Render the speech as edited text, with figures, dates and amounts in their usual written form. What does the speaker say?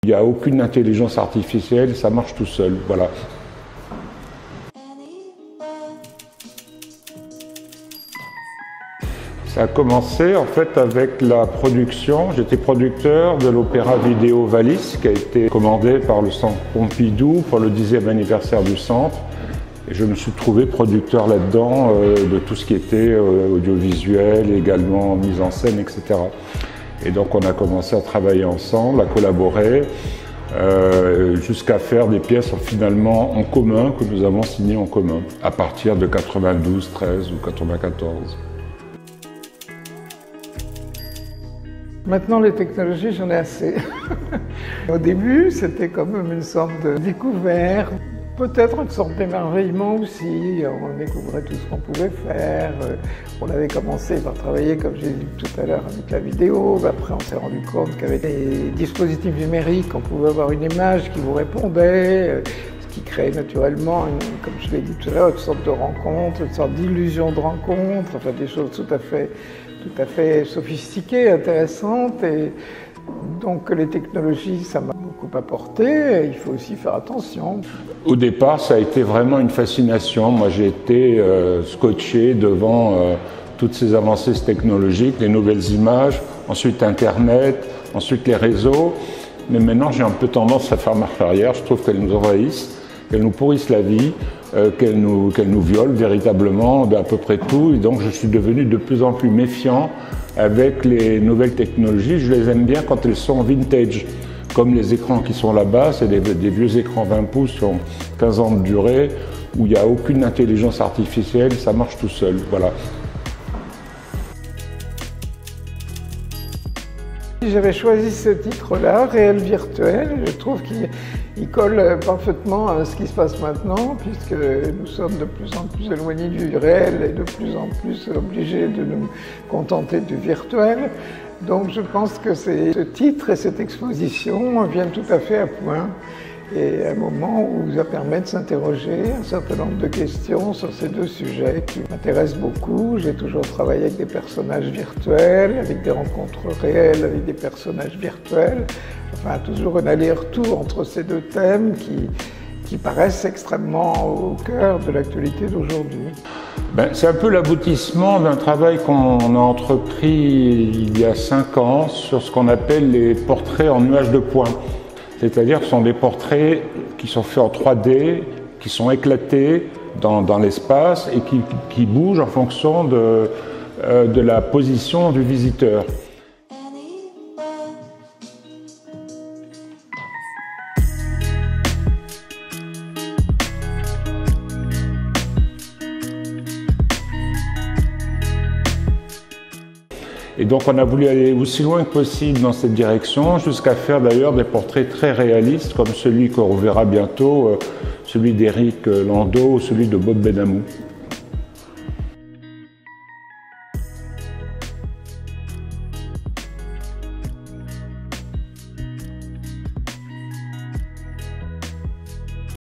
Il n'y a aucune intelligence artificielle, ça marche tout seul, voilà. Ça a commencé en fait avec la production. J'étais producteur de l'opéra vidéo Valis qui a été commandé par le Centre Pompidou pour le 10e anniversaire du Centre. Et je me suis trouvé producteur là-dedans de tout ce qui était audiovisuel, également mise en scène, etc. Et donc on a commencé à travailler ensemble, à collaborer, jusqu'à faire des pièces finalement en commun que nous avons signées en commun à partir de 92, 13 ou 94. Maintenant, les technologies, j'en ai assez. Au début, c'était quand même une sorte de découverte, peut-être une sorte d'émerveillement aussi. On découvrait tout ce qu'on pouvait faire. On avait commencé par travailler, comme j'ai dit tout à l'heure, avec la vidéo. Après, on s'est rendu compte qu'avec des dispositifs numériques, on pouvait avoir une image qui vous répondait, ce qui créait naturellement, comme je l'ai dit tout à l'heure, une sorte de rencontre, une sorte d'illusion de rencontre, enfin des choses tout à fait sophistiquées, intéressantes. Et donc les technologies, ça m'a beaucoup apporté. Il faut aussi faire attention. Au départ, ça a été vraiment une fascination. Moi, j'ai été scotché devant toutes ces avancées technologiques, les nouvelles images, ensuite Internet, ensuite les réseaux. Mais maintenant, j'ai un peu tendance à faire marche arrière. Je trouve qu'elles nous envahissent, qu'elles nous pourrissent la vie, qu'elles nous violent véritablement d'à peu près tout. Et donc, je suis devenu de plus en plus méfiant avec les nouvelles technologies. Je les aime bien quand elles sont vintage, comme les écrans qui sont là-bas. C'est des vieux écrans 20 pouces qui ont 15 ans de durée, où il n'y a aucune intelligence artificielle, ça marche tout seul. Voilà. J'avais choisi ce titre-là, Réel Virtuel. Je trouve qu'il colle parfaitement à ce qui se passe maintenant, puisque nous sommes de plus en plus éloignés du réel et de plus en plus obligés de nous contenter du virtuel. Donc je pense que ce titre et cette exposition viennent tout à fait à point. Et un moment où ça permet de s'interroger un certain nombre de questions sur ces deux sujets qui m'intéressent beaucoup. J'ai toujours travaillé avec des personnages virtuels, avec des rencontres réelles, avec des personnages virtuels. Enfin, toujours un aller-retour entre ces deux thèmes qui paraissent extrêmement au cœur de l'actualité d'aujourd'hui. C'est un peu l'aboutissement d'un travail qu'on a entrepris il y a 5 ans sur ce qu'on appelle les portraits en nuages de points. C'est-à-dire que ce sont des portraits qui sont faits en 3D, qui sont éclatés dans l'espace et qui bougent en fonction de la position du visiteur. Et donc on a voulu aller aussi loin que possible dans cette direction, jusqu'à faire d'ailleurs des portraits très réalistes, comme celui qu'on reverra bientôt, celui d'Éric Landau ou celui de Bob Benamou.